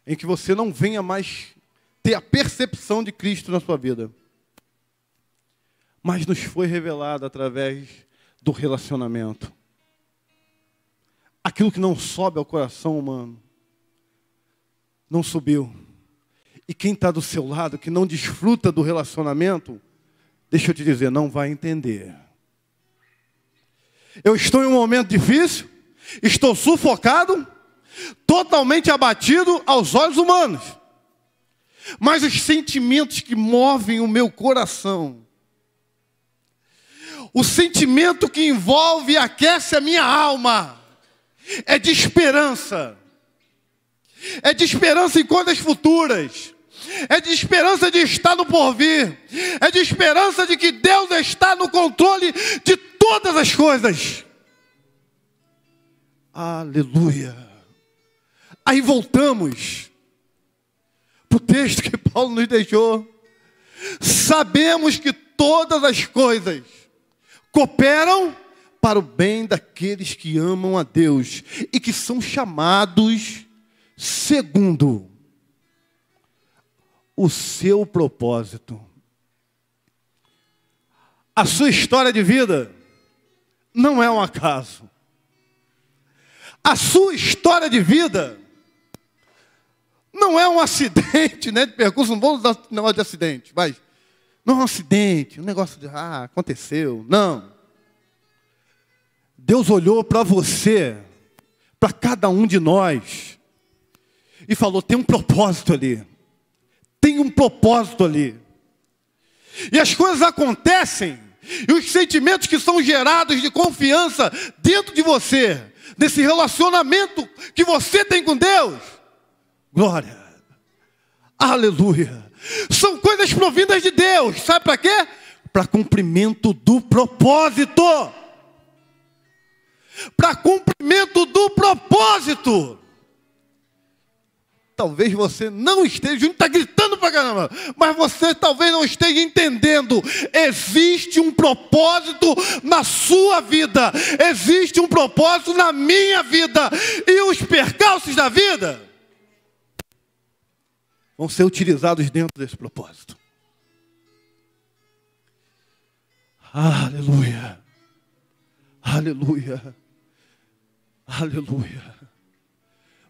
em que você não venha mais ter a percepção de Cristo na sua vida. Mas nos foi revelado através do relacionamento. Aquilo que não sobe ao coração humano, não subiu. E quem está do seu lado, que não desfruta do relacionamento, deixa eu te dizer, não vai entender. Eu estou em um momento difícil, estou sufocado, totalmente abatido aos olhos humanos. Mas os sentimentos que movem o meu coração, o sentimento que envolve e aquece a minha alma, é de esperança. É de esperança em coisas futuras. É de esperança de estar no porvir. É de esperança de que Deus está no controle de todas as coisas. Aleluia. Aí voltamos para o texto que Paulo nos deixou. Sabemos que todas as coisas cooperam para o bem daqueles que amam a Deus e que são chamados segundo o seu propósito. A sua história de vida não é um acaso. A sua história de vida não é um acidente, né, de percurso. Não vamos usar negócio de acidente, mas não é um acidente, um negócio de, aconteceu. Não. Deus olhou para você, para cada um de nós, e falou, tem um propósito ali. Tem um propósito ali. E as coisas acontecem, e os sentimentos que são gerados de confiança dentro de você, desse relacionamento que você tem com Deus, glória, aleluia, são coisas provindas de Deus, sabe para quê? Para cumprimento do propósito. Para cumprimento do propósito. Talvez você não esteja, o Júnior está gritando para caramba, mas você talvez não esteja entendendo. Existe um propósito na sua vida, existe um propósito na minha vida, e os percalços da vida vão ser utilizados dentro desse propósito. Aleluia, aleluia, aleluia.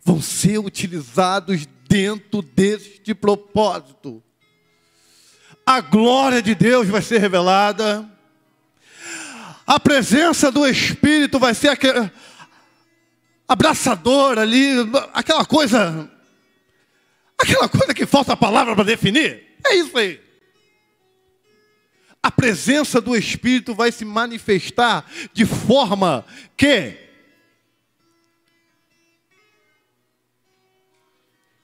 Vão ser utilizados dentro deste propósito. A glória de Deus vai ser revelada. A presença do Espírito vai ser abraçadora ali, aquela coisa que falta a palavra para definir. É isso aí. A presença do Espírito vai se manifestar de forma que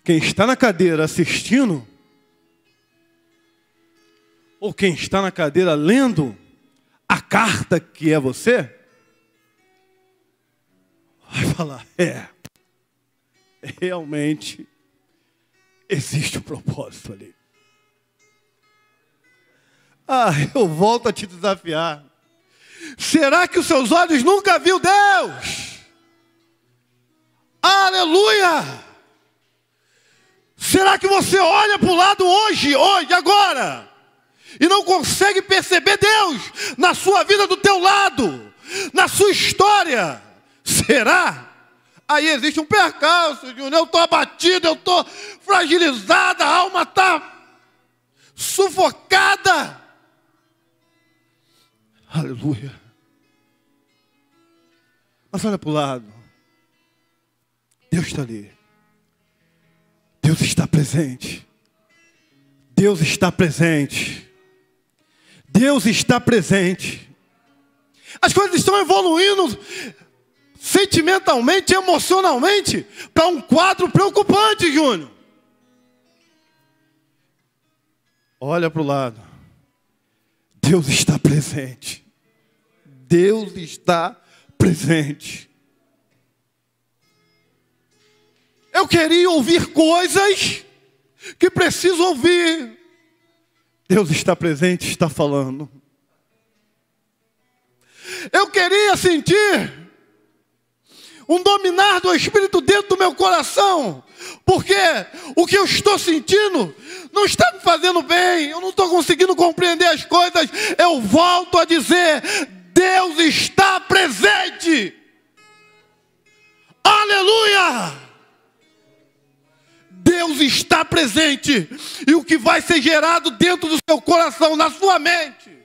quem está na cadeira assistindo, ou quem está na cadeira lendo a carta que é você, vai falar, realmente existe um propósito ali. Eu volto a te desafiar. Será que os seus olhos nunca viu Deus? Aleluia! Será que você olha para o lado hoje, agora, e não consegue perceber Deus na sua vida do teu lado, na sua história? Será? Aí existe um percalço, Júnior. Eu estou abatido, eu estou fragilizada, a alma está sufocada. Aleluia. Mas olha para o lado. Deus está ali. Deus está presente. Deus está presente. Deus está presente. As coisas estão evoluindo sentimentalmente, emocionalmente, para um quadro preocupante, Júnior. Olha para o lado. Deus está presente. Deus está presente. Eu queria ouvir coisas que preciso ouvir. Deus está presente, está falando. Eu queria sentir um dominar do Espírito dentro do meu coração, porque o que eu estou sentindo não está me fazendo bem, eu não estou conseguindo compreender as coisas. Eu volto a dizer, Deus está presente. Aleluia! Deus está presente. E o que vai ser gerado dentro do seu coração, na sua mente,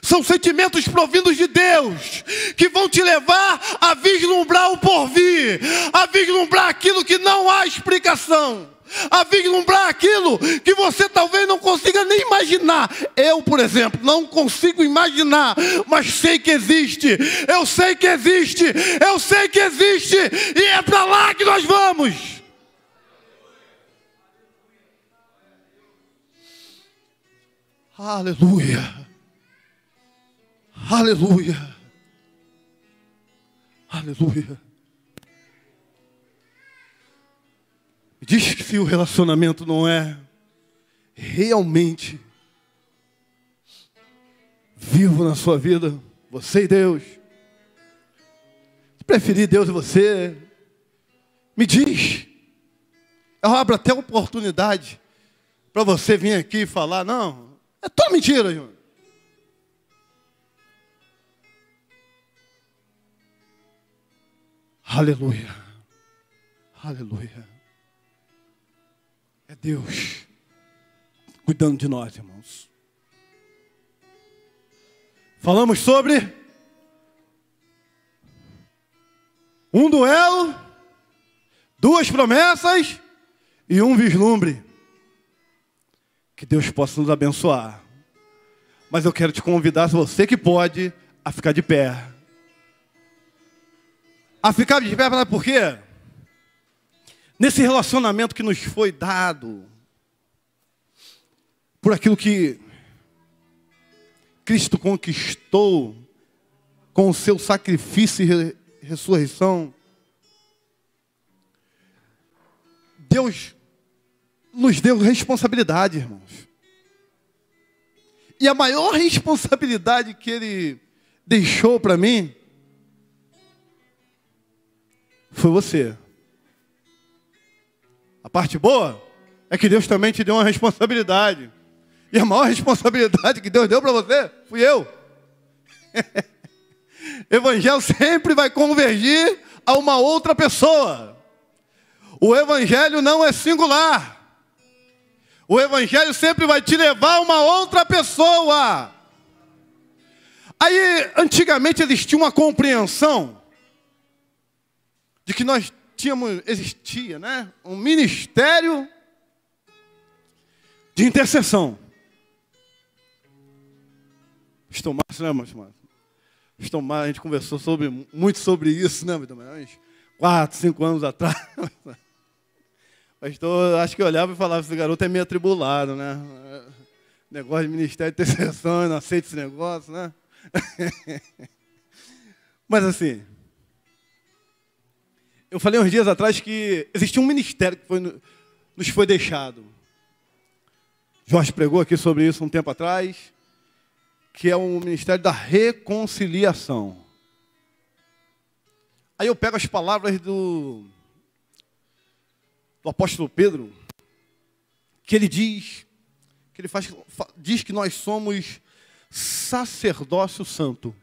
são sentimentos provindos de Deus, que vão te levar a vislumbrar o porvir, a vislumbrar aquilo que não há explicação, a vislumbrar aquilo que você talvez não consiga nem imaginar. Eu, por exemplo, não consigo imaginar, mas sei que existe. Eu sei que existe. Eu sei que existe. E é para lá que nós vamos. Aleluia. Aleluia. Aleluia. Diz que se o relacionamento não é realmente vivo na sua vida, você e Deus, se preferir Deus e você, me diz. Eu abro até oportunidade para você vir aqui e falar, não, é toda mentira, Júnior. Aleluia. Aleluia. É Deus cuidando de nós, irmãos. Falamos sobre um duelo, duas promessas e um vislumbre. Que Deus possa nos abençoar. Mas eu quero te convidar, se você que pode, a ficar de pé. A ficar de pé, por quê? Nesse relacionamento que nos foi dado, por aquilo que Cristo conquistou com o seu sacrifício e ressurreição, Deus nos deu responsabilidade, irmãos. E a maior responsabilidade que Ele deixou para mim foi você. A parte boa é que Deus também te deu uma responsabilidade. E a maior responsabilidade que Deus deu para você fui eu. Evangelho sempre vai convergir a uma outra pessoa. O Evangelho não é singular. O Evangelho sempre vai te levar a uma outra pessoa. Aí, antigamente existia uma compreensão de que existia, né, um ministério de intercessão. Pastor Márcio, né, Márcio? Pastor Márcio, a gente conversou muito sobre isso, né, uns 4, 5 anos atrás. Pastor, acho que eu olhava e falava, esse garoto é meio atribulado, né? Negócio de ministério de intercessão, eu não aceito esse negócio, né? Mas assim, Eu falei uns dias atrás que existia um ministério que nos foi deixado. Jorge pregou aqui sobre isso um tempo atrás, que é o ministério da reconciliação. Aí eu pego as palavras do apóstolo Pedro, que ele diz que nós somos sacerdócio santo.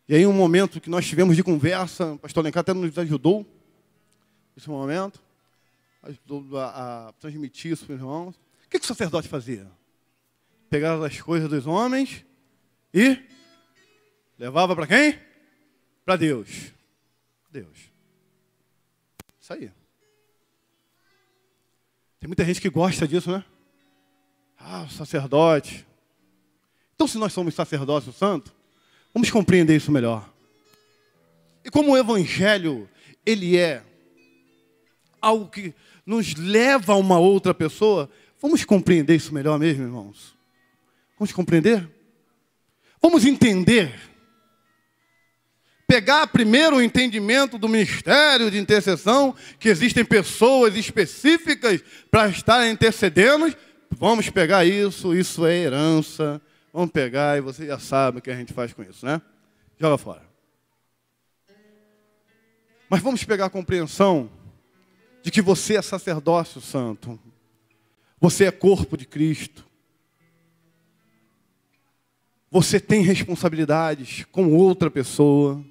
E aí um momento que nós tivemos de conversa, o pastor Alencar até nos ajudou, nesse momento, ajudou a transmitir isso para os irmãos. O que o sacerdote fazia? Pegava as coisas dos homens e levava para quem? Para Deus. Deus. Isso aí. Tem muita gente que gosta disso, né? O sacerdote. Então, se nós somos sacerdócio santo, vamos compreender isso melhor. E como o Evangelho, ele é algo que nos leva a uma outra pessoa, vamos compreender isso melhor mesmo, irmãos? Vamos compreender? Vamos entender. Pegar primeiro o entendimento do ministério de intercessão, que existem pessoas específicas para estar intercedendo. Vamos pegar isso é herança. Vamos pegar e você já sabe o que a gente faz com isso, né? Joga fora. Mas vamos pegar a compreensão de que você é sacerdócio santo. Você é corpo de Cristo. Você tem responsabilidades com outra pessoa.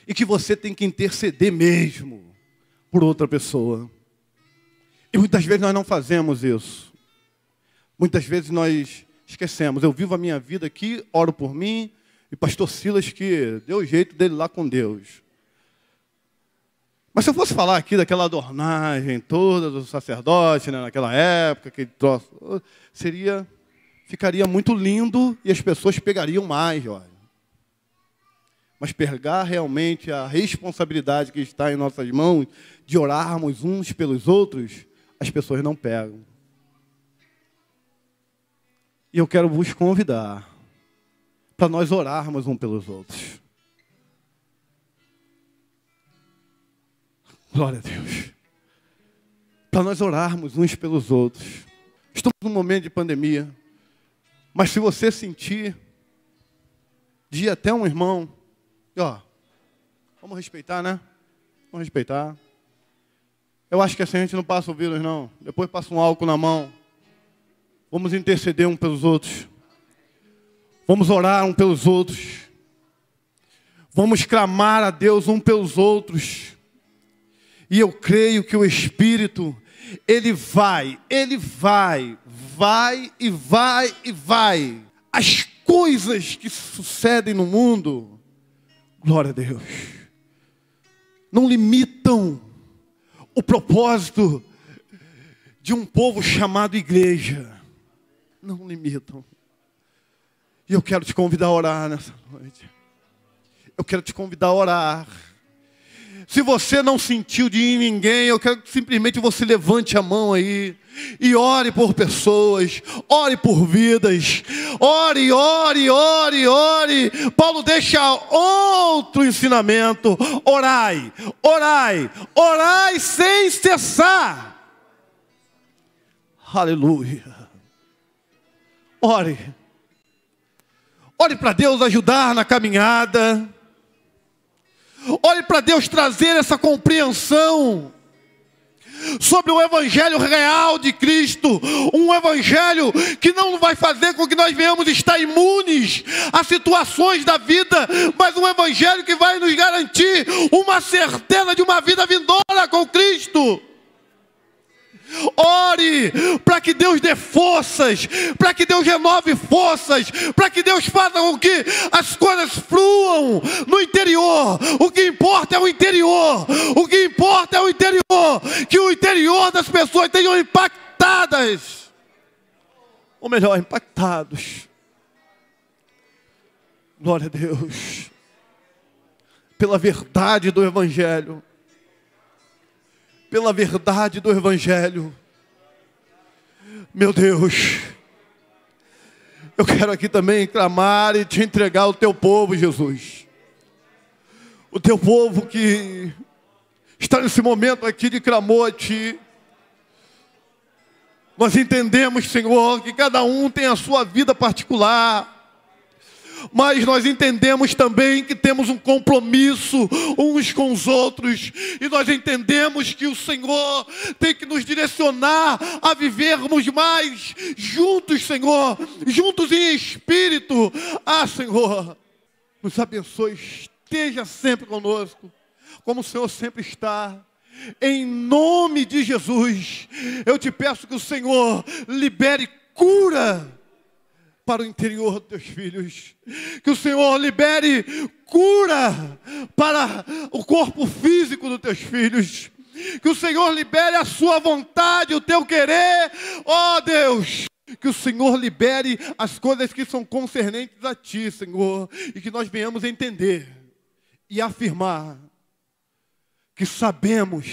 E que você tem que interceder mesmo por outra pessoa. E muitas vezes nós não fazemos isso. Muitas vezes nós esquecemos. Eu vivo a minha vida aqui, oro por mim, e pastor Silas que deu o jeito dele lá com Deus. Mas se eu fosse falar aqui daquela adornagem toda do sacerdote, né, naquela época, aquele troço, ficaria muito lindo e as pessoas pegariam mais, olha. Mas pegar realmente a responsabilidade que está em nossas mãos de orarmos uns pelos outros, as pessoas não pegam. E eu quero vos convidar para nós orarmos uns pelos outros. Glória a Deus. Para nós orarmos uns pelos outros. Estamos num momento de pandemia. Mas se você sentir de ir até um irmão, vamos respeitar, né? Vamos respeitar. Eu acho que assim a gente não passa o vírus, não. Depois passa um álcool na mão. Vamos interceder uns pelos outros. Vamos orar uns pelos outros. Vamos clamar a Deus uns pelos outros. E eu creio que o Espírito, ele vai. As coisas que sucedem no mundo, glória a Deus, não limitam o propósito de um povo chamado igreja. Não limitam. E eu quero te convidar a orar nessa noite. Eu quero te convidar a orar. Se você não sentiu de ir em ninguém, eu quero que simplesmente você levante a mão aí e ore por pessoas, ore por vidas, ore. Paulo deixa outro ensinamento: orai sem cessar. Aleluia. Ore para Deus ajudar na caminhada. Ore para Deus trazer essa compreensão sobre o Evangelho real de Cristo. Um Evangelho que não vai fazer com que nós venhamos estar imunes a situações da vida, mas um Evangelho que vai nos garantir uma certeza de uma vida vindoura com Cristo. Ore para que Deus dê forças, para que Deus renove forças, para que Deus faça com que as coisas fluam no interior. O que importa é o interior. Que o interior das pessoas tenham impactadas, ou melhor, impactados. Glória a Deus. Pela verdade do Evangelho. Pela verdade do Evangelho. Meu Deus, eu quero aqui também clamar e te entregar o teu povo, Jesus. o teu povo que está nesse momento aqui de clamor a Ti. Nós entendemos, Senhor, que cada um tem a sua vida particular. Mas nós entendemos também que temos um compromisso uns com os outros. E nós entendemos que o Senhor tem que nos direcionar a vivermos mais juntos, Senhor. Juntos em espírito. Ah, Senhor, nos abençoe, esteja sempre conosco, como o Senhor sempre está. Em nome de Jesus, eu te peço que o Senhor libere cura para o interior dos teus filhos. Que o Senhor libere cura para o corpo físico dos teus filhos. Que o Senhor libere a sua vontade, o teu querer. Ó Deus, que o Senhor libere as coisas que são concernentes a Ti, Senhor. E que nós venhamos entender e afirmar que sabemos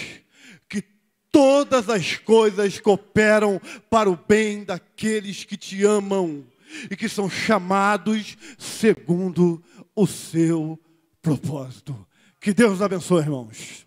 que todas as coisas cooperam para o bem daqueles que Te amam e que são chamados segundo o seu propósito. Que Deus abençoe, irmãos.